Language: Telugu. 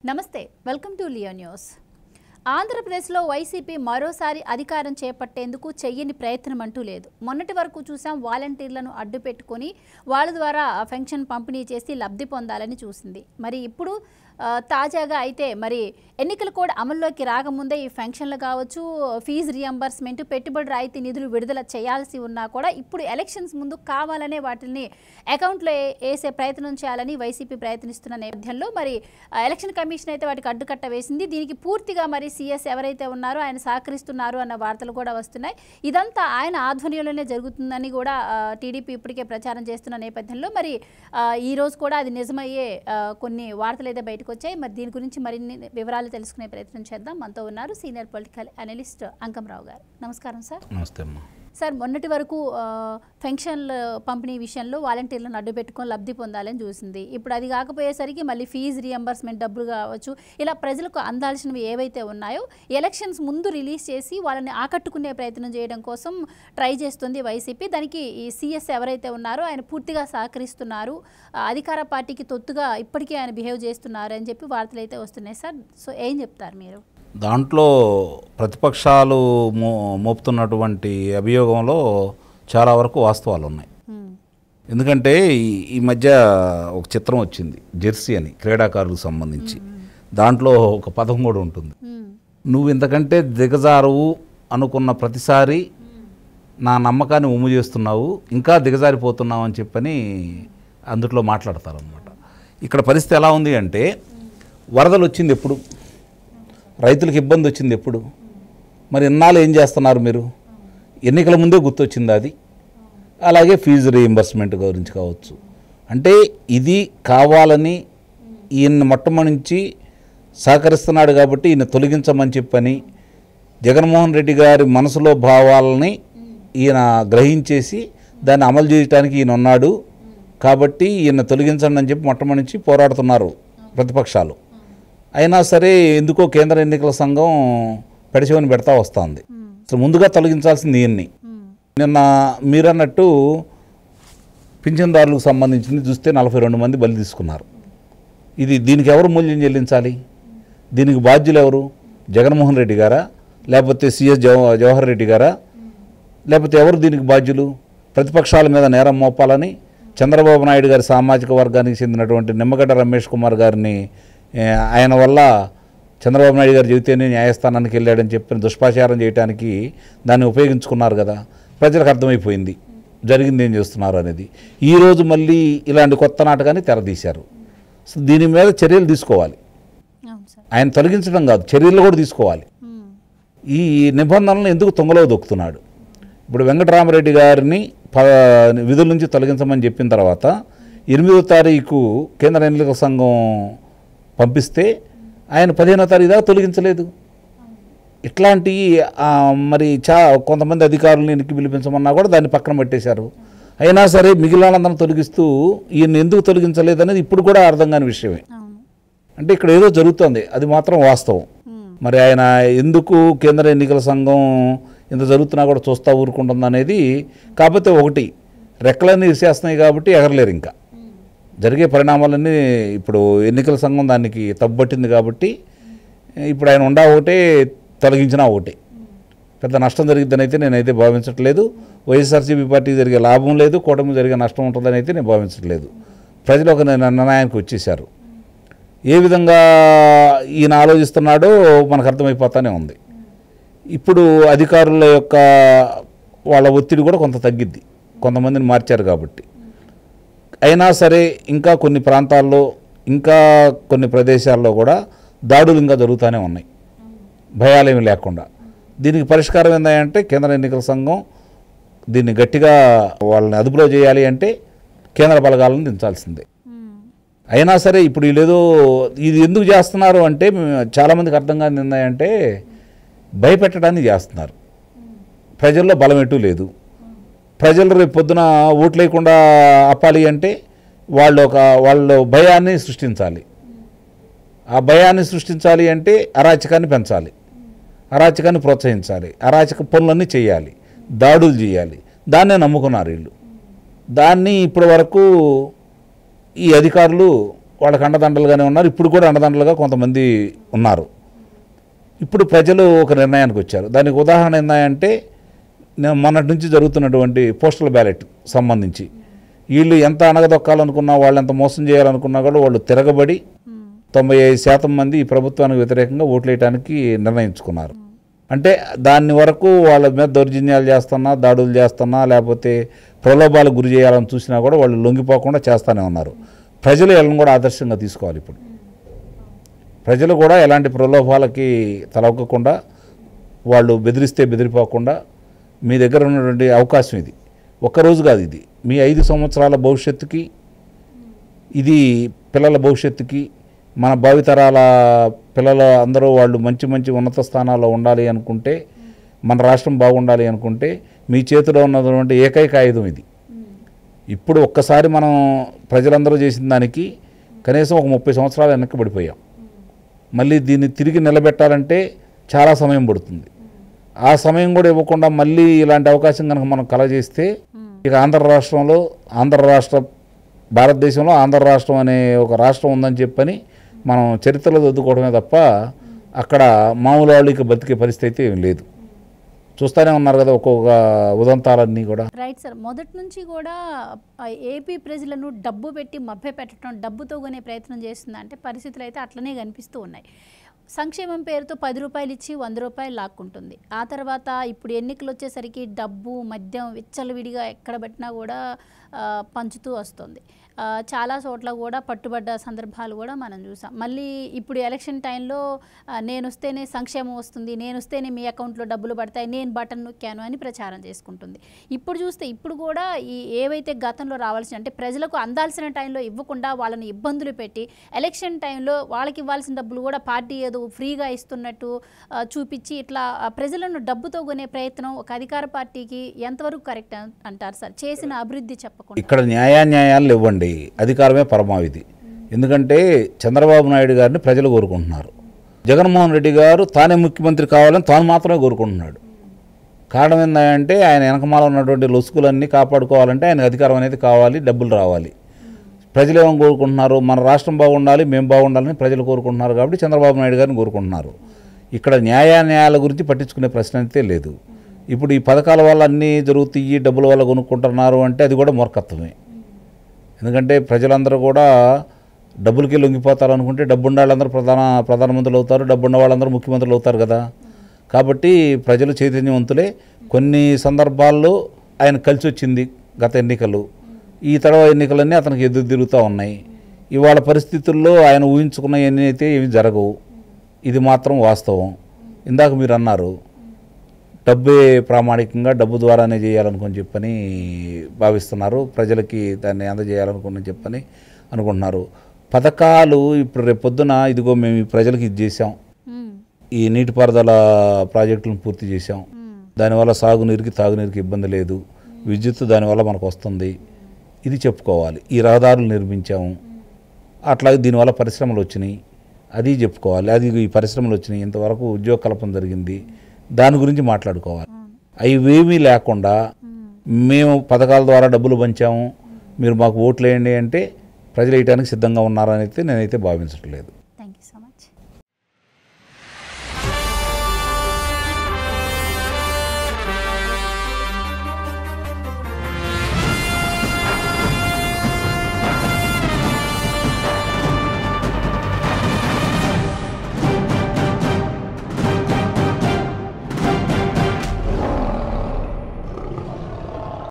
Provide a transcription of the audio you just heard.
నమస్తే వెల్కమ్ టు లియో న్యూస్. ఆంధ్రప్రదేశ్లో వైసీపీ మరోసారి అధికారం చేపట్టేందుకు చెయ్యని ప్రయత్నం అంటూ లేదు. మొన్నటి వరకు చూసాం వాలంటీర్లను అడ్డు పెట్టుకొని వాళ్ళ ద్వారా పెన్షన్ పంపిణీ చేసి లబ్ధి పొందాలని చూసింది. మరి ఇప్పుడు తాజాగా అయితే మరి ఎన్నికల కోడ్ అమల్లోకి రాకముందే ఈ పెన్షన్లు కావచ్చు, ఫీజు రియంబర్స్మెంట్, పెట్టుబడి రాయితీ నిధులు విడుదల చేయాల్సి ఉన్నా కూడా ఇప్పుడు ఎలక్షన్స్ ముందు కావాలనే వాటిని అకౌంట్లో వేసే ప్రయత్నం చేయాలని వైసీపీ ప్రయత్నిస్తున్న నేపథ్యంలో మరి ఎలక్షన్ కమిషన్ అయితే వాటికి అడ్డుకట్ట వేసింది. దీనికి పూర్తిగా మరి సీఎస్ ఎవరైతే ఉన్నారో ఆయన సహకరిస్తున్నారు అన్న వార్తలు కూడా వస్తున్నాయి. ఇదంతా ఆయన ఆధ్వర్యంలోనే జరుగుతుందని కూడా టీడీపీ ఇప్పటికే ప్రచారం చేస్తున్న నేపథ్యంలో మరి ఈరోజు కూడా అది నిజమయ్యే కొన్ని వార్తలు అయితే బయటకు వచ్చాయి. మరి దీని గురించి మరిన్ని వివరాలు తెలుసుకునే ప్రయత్నం చేద్దాం. మనతో ఉన్నారు సీనియర్ పొలిటికల్ అనలిస్ట్ అంకంరావు గారు. నమస్కారం సార్. నమస్తే అమ్మా. సార్, మొన్నటి వరకు పెన్షన్ల పంపిణీ విషయంలో వాలంటీర్లను అడ్డు పెట్టుకొని లబ్ధి పొందాలని చూసింది. ఇప్పుడు అది కాకపోయేసరికి మళ్ళీ ఫీజు రియంబర్స్మెంట్ డబ్బులు కావచ్చు, ఇలా ప్రజలకు అందాల్సినవి ఏవైతే ఉన్నాయో ఎలక్షన్స్ ముందు రిలీజ్ చేసి వాళ్ళని ఆకట్టుకునే ప్రయత్నం చేయడం కోసం ట్రై చేస్తుంది వైసీపీ. దానికి ఈ సీఎస్ ఎవరైతే ఉన్నారో ఆయన పూర్తిగా సహకరిస్తున్నారు, అధికార పార్టీకి తొత్తుగా ఇప్పటికే ఆయన బిహేవ్ చేస్తున్నారు అని చెప్పి వార్తలు అయితే వస్తున్నాయి సార్. సో ఏం చెప్తారు మీరు? దాంట్లో ప్రతిపక్షాలు మోపుతున్నటువంటి అభియోగంలో చాలా వరకు వాస్తవాలు ఉన్నాయి. ఎందుకంటే ఈ మధ్య ఒక చిత్రం వచ్చింది, జెర్సీ అని, క్రీడాకారులకు సంబంధించి. దాంట్లో ఒక పదం కూడా ఉంటుంది, నువ్వు ఇంతకంటే దిగజారువు అనుకున్న ప్రతిసారి నా నమ్మకాన్ని ఉమ్ము చేస్తున్నావు, ఇంకా దిగజారిపోతున్నావు అని చెప్పని అందుట్లో మాట్లాడతారనమాట. ఇక్కడ పరిస్థితి ఎలా ఉంది అంటే, వరదలు వచ్చింది ఎప్పుడు, రైతులకు ఇబ్బంది వచ్చింది ఎప్పుడు, మరి ఇన్నాళ్ళు ఏం చేస్తున్నారు మీరు? ఎన్నికల ముందే గుర్తొచ్చింది అది. అలాగే ఫీజు రీయింబర్స్మెంట్ గురించి కావచ్చు. అంటే ఇది కావాలని ఈయన మొట్టమొదటి నుంచి సహకరిస్తున్నాడు కాబట్టి ఈయన తొలగించమని చెప్పని జగన్మోహన్ రెడ్డి గారి మనసులో భావాలని ఈయన గ్రహించేసి దాన్ని అమలు చేయడానికి ఈయన ఉన్నాడు కాబట్టి ఈయన తొలగించండి అని చెప్పి మొట్టమొదటి నుంచి పోరాడుతున్నారు ప్రతిపక్షాలు. అయినా సరే ఎందుకో కేంద్ర ఎన్నికల సంఘం పెడచెవిని పెడతా వస్తుంది. అసలు ముందుగా తొలగించాల్సింది ఈయన్ని. నిన్న మీరన్నట్టు పింఛన్దారులకు సంబంధించింది చూస్తే 42 మంది బలి తీసుకున్నారు. దీనికి ఎవరు మూల్యం చెల్లించాలి? దీనికి బాధ్యులు ఎవరు? జగన్మోహన్ రెడ్డి గారా, లేకపోతే సిఎస్ జవహర్ రెడ్డి గారా, లేకపోతే ఎవరు దీనికి బాధ్యులు? ప్రతిపక్షాల మీద నేరం మోపాలని చంద్రబాబు నాయుడు గారి సామాజిక వర్గానికి చెందినటువంటి నిమ్మగడ్డ రమేష్ కుమార్ గారిని ఆయన వల్ల చంద్రబాబు నాయుడు గారు చెబితేనే న్యాయస్థానానికి వెళ్ళాడని చెప్పిన దుష్ప్రచారం చేయడానికి దాన్ని ఉపయోగించుకున్నారు కదా. ప్రజలకు అర్థమైపోయింది జరిగింది ఏం చేస్తున్నారు అనేది. ఈరోజు మళ్ళీ ఇలాంటి కొత్త నాటకాన్ని తెరదీశారు. సో దీని మీద చర్యలు తీసుకోవాలి. ఆయన తొలగించడం కాదు, చర్యలు కూడా తీసుకోవాలి. ఈ నిబంధనలను ఎందుకు తొంగలో దొక్కుతున్నాడు? ఇప్పుడు వెంకటరామరెడ్డి గారిని విధుల నుంచి తొలగించమని చెప్పిన తర్వాత 8వ తారీఖు కేంద్ర ఎన్నికల సంఘం పంపిస్తే ఆయన 15వ తారీఖు దాకా తొలగించలేదు. ఇట్లాంటి మరి కొంతమంది అధికారులను ఎన్నిక పిలిపించమన్నా కూడా దాన్ని పక్కన పెట్టేశారు. అయినా సరే మిగిలినందరం తొలగిస్తూ ఈయన ఎందుకు తొలగించలేదు అనేది ఇప్పుడు కూడా అర్థం కాని విషయమే. అంటే ఇక్కడ ఏదో జరుగుతుంది, అది మాత్రం వాస్తవం. మరి ఆయన ఎందుకు కేంద్ర ఎన్నికల సంఘం ఇంత జరుగుతున్నా కూడా చూస్తూ ఊరుకుంటుంది అనేది. కాకపోతే ఒకటి, రెక్కలన్నీ ఇరిసేస్తున్నాయి కాబట్టి ఎగరలేరు. ఇంకా జరిగే పరిణామాలన్నీ ఇప్పుడు ఎన్నికల సంఘం దానికి తప్పుబట్టింది కాబట్టి ఇప్పుడు ఆయన ఉండా ఒకటే, తొలగించినా ఒకటే. పెద్ద నష్టం జరిగిద్దని అయితే నేనైతే భావించట్లేదు. వైఎస్ఆర్సీపీ పార్టీకి జరిగే లాభం లేదు, కూటమి జరిగే నష్టం ఉంటుందని అయితే నేను భావించట్లేదు. ప్రజలు ఒక నిర్ణయానికి వచ్చేసారు. ఏ విధంగా ఈయన ఆలోచిస్తున్నాడో మనకు అర్థమైపోతానే ఉంది. ఇప్పుడు అధికారుల యొక్క వాళ్ళ ఒత్తిడి కూడా కొంత తగ్గిద్ది, కొంతమందిని మార్చారు కాబట్టి. అయినా సరే ఇంకా కొన్ని ప్రాంతాల్లో, ఇంకా కొన్ని ప్రదేశాల్లో కూడా దాడులు ఇంకా జరుగుతూనే ఉన్నాయి, భయాలేమి లేకుండా. దీనికి పరిష్కారం ఏంటంటే కేంద్ర ఎన్నికల సంఘం దీన్ని గట్టిగా వాళ్ళని అదుపులో చేయాలి అంటే కేంద్ర బలగాలను దించాల్సిందే. అయినా సరే ఇప్పుడు వీళ్ళేదో ఇది ఎందుకు చేస్తున్నారు అంటే చాలామందికి అర్థం కాని ఏంటంటే భయపెట్టడానికి చేస్తున్నారు. ప్రజల్లో బలం ఎటు లేదు. ప్రజలు రేపు పొద్దున ఓట్లు లేకుండా ఆపాలి అంటే వాళ్ళు భయాన్ని సృష్టించాలి. ఆ భయాన్ని సృష్టించాలి అంటే అరాచకాన్ని పెంచాలి, అరాచకాన్ని ప్రోత్సహించాలి, అరాచక పనులన్నీ చేయాలి, దాడులు చేయాలి. దాన్నే నమ్ముకున్నారు వీళ్ళు. దాన్ని ఇప్పటి వరకు ఈ అధికారులు వాళ్ళకి అండదండలుగానే ఉన్నారు. ఇప్పుడు కూడా అండదండలుగా కొంతమంది ఉన్నారు. ఇప్పుడు ప్రజలు ఒక నిర్ణయానికి వచ్చారు. దానికి ఉదాహరణ ఏంటంటే మొన్నటి నుంచి జరుగుతున్నటువంటి పోస్టల్ బ్యాలెట్ సంబంధించి వీళ్ళు ఎంత అణగదొక్కాలనుకున్నా, వాళ్ళు ఎంత మోసం చేయాలనుకున్నా కూడా వాళ్ళు తిరగబడి 95% మంది ఈ ప్రభుత్వానికి వ్యతిరేకంగా ఓట్లు వేయడానికి నిర్ణయించుకున్నారు. అంటే దాని వరకు వాళ్ళ మీద దౌర్జన్యాలు చేస్తున్నా, దాడులు చేస్తున్నా, లేకపోతే ప్రలోభాలకు గురి చేయాలని చూసినా కూడా వాళ్ళు లొంగిపోకుండా చేస్తూనే ఉన్నారు. ప్రజలు వీళ్ళని కూడా ఆదర్శంగా తీసుకోవాలి. ఇప్పుడు ప్రజలు కూడా ఎలాంటి ప్రలోభాలకి తలొగ్గకుండా, వాళ్ళు బెదిరిస్తే బెదిరిపోకుండా, మీ దగ్గర ఉన్నటువంటి అవకాశం ఇది ఒక్కరోజు కాదు, ఇది మీ 5 సంవత్సరాల భవిష్యత్తుకి, ఇది పిల్లల భవిష్యత్తుకి, మన భావితరాల పిల్లలు అందరూ వాళ్ళు మంచి మంచి ఉన్నత స్థానాల్లో ఉండాలి అనుకుంటే, మన రాష్ట్రం బాగుండాలి అనుకుంటే మీ చేతిలో ఉన్నటువంటి ఏకైక ఆయుధం ఇది. ఇప్పుడు ఒక్కసారి మనం ప్రజలందరూ చేసిన దానికి కనీసం ఒక 30 సంవత్సరాలు వెనక్కి పడిపోయాం. మళ్ళీ దీన్ని తిరిగి నిలబెట్టాలంటే చాలా సమయం పడుతుంది. ఆ సమయం కూడా ఇవ్వకుండా మళ్ళీ ఇలాంటి అవకాశం కనుక మనం కలగజేస్తే ఇక ఆంధ్ర రాష్ట్ర భారతదేశంలో ఆంధ్ర రాష్ట్రం అనే ఒక రాష్ట్రం ఉందని చెప్పని మనం చరిత్రలో చదువుకోవడమే తప్ప అక్కడ మామూలు వాళ్ళు ఇక బతికే పరిస్థితి అయితే ఏం లేదు. చూస్తూనే ఉన్నారు కదా ఒక్కొక్క ఉదంతాలన్నీ కూడా. రైట్ సార్, మొదటి నుంచి కూడా ఏపీ ప్రజలను డబ్బు పెట్టి మభ్య పెట్టడం, డబ్బుతో కొనే ప్రయత్నం చేస్తుందా అంటే పరిస్థితులు అయితే అట్లనే కనిపిస్తూ ఉన్నాయి. సంక్షేమం పేరుతో 10 రూపాయలు ఇచ్చి 100 రూపాయలు లాక్కుంటుంది. ఆ తర్వాత ఇప్పుడు ఎన్నికలు వచ్చేసరికి డబ్బు, మద్యం విచ్చలవిడిగా ఎక్కడ పెట్టినా కూడా పంచుతూ వస్తుంది. చాలా చోట్ల కూడా పట్టుబడ్డ సందర్భాలు కూడా మనం చూసాం. మళ్ళీ ఇప్పుడు ఎలక్షన్ టైంలో నేను వస్తేనే సంక్షేమం వస్తుంది, నేను వస్తేనే మీ అకౌంట్లో డబ్బులు పడతాయి, నేను బటన్ నొక్కాను అని ప్రచారం చేసుకుంటుంది. ఇప్పుడు చూస్తే ఇప్పుడు కూడా ఈ ఏవైతే గతంలో రావాల్సిన, అంటే ప్రజలకు అందాల్సిన టైంలో ఇవ్వకుండా వాళ్ళని ఇబ్బందులు పెట్టి ఎలక్షన్ టైంలో వాళ్ళకి ఇవ్వాల్సిన డబ్బులు కూడా పార్టీ ఏదో ఫ్రీగా ఇస్తున్నట్టు చూపించి ఇట్లా ప్రజలను డబ్బుతో కొనే ప్రయత్నం ఒక అధికార పార్టీకి ఎంతవరకు కరెక్ట్ అంటారు సార్? చేసిన అభివృద్ధి చెప్పకుండా ఇక్కడ న్యాయాలు ఇవ్వండి, అధికారమే పరమావధి. ఎందుకంటే చంద్రబాబు నాయుడు గారిని ప్రజలు కోరుకుంటున్నారు. జగన్మోహన్ రెడ్డి గారు తానే ముఖ్యమంత్రి కావాలని తాను మాత్రమే కోరుకుంటున్నాడు. కారణం ఏంటంటే ఆయన వెనకమాల ఉన్నటువంటి లొసుకులన్నీ కాపాడుకోవాలంటే ఆయన అధికారం అనేది కావాలి, డబ్బులు రావాలి. ప్రజలు ఏమని కోరుకుంటున్నారు? మన రాష్ట్రం బాగుండాలి, మేము బాగుండాలని ప్రజలు కోరుకుంటున్నారు. కాబట్టి చంద్రబాబు నాయుడు గారిని కోరుకుంటున్నారు. ఇక్కడ న్యాయాల గురించి పట్టించుకునే ప్రశ్న అయితే లేదు. ఇప్పుడు ఈ పథకాల వల్ల అన్నీ జరుగుతాయి, డబ్బుల వల్ల కొనుక్కుంటున్నారు అంటే అది కూడా మూర్ఖత్వమే. ఎందుకంటే ప్రజలందరూ కూడా డబ్బులకి లొంగిపోతారు అనుకుంటే డబ్బున్న వాళ్ళందరూ ప్రధానమంత్రులు అవుతారు, డబ్బున్న వాళ్ళందరూ ముఖ్యమంత్రులు అవుతారు కదా. కాబట్టి ప్రజలు చైతన్యవంతులే. కొన్ని సందర్భాల్లో ఆయన కలిసి వచ్చింది గత ఎన్నికలు, ఈ తర్వాత ఎన్నికలన్నీ అతనికి ఎదురు తిరుగుతూ ఉన్నాయి. ఇవాళ పరిస్థితుల్లో ఆయన ఊహించుకున్నవన్నీ అయితే ఏమి జరగవు. ఇది మాత్రం వాస్తవం. ఇందాక మీరు అన్నారు డబ్బే ప్రామాణికంగా, డబ్బు ద్వారానే చేయాలనుకుని చెప్పని భావిస్తున్నారు, ప్రజలకి దాన్ని అందజేయాలనుకుని చెప్పని అనుకుంటున్నారు. పథకాలు ఇప్పుడు రేపొద్దున ఇదిగో మేము ఈ ప్రజలకు ఇది చేసాం, ఈ నీటిపారుదల ప్రాజెక్టులను పూర్తి చేసాం, దానివల్ల సాగునీరుకి తాగునీరుకి ఇబ్బంది లేదు, విద్యుత్ దానివల్ల మనకు వస్తుంది, ఇది చెప్పుకోవాలి. ఈ రహదారులు నిర్మించాము, అట్లాగే దీనివల్ల పరిశ్రమలు వచ్చినాయి, అది చెప్పుకోవాలి. అది ఈ పరిశ్రమలు వచ్చినాయి, ఇంతవరకు ఉద్యోగ కల్పన జరిగింది, దాని గురించి మాట్లాడుకోవాలి. అవేమీ లేకుండా మేము పథకాల ద్వారా డబ్బులు పంచాము, మీరు మాకు ఓట్లు వేయండి అంటే ప్రజలు వేయడానికి సిద్ధంగా ఉన్నారని అయితే నేనైతే భావించట్లేదు.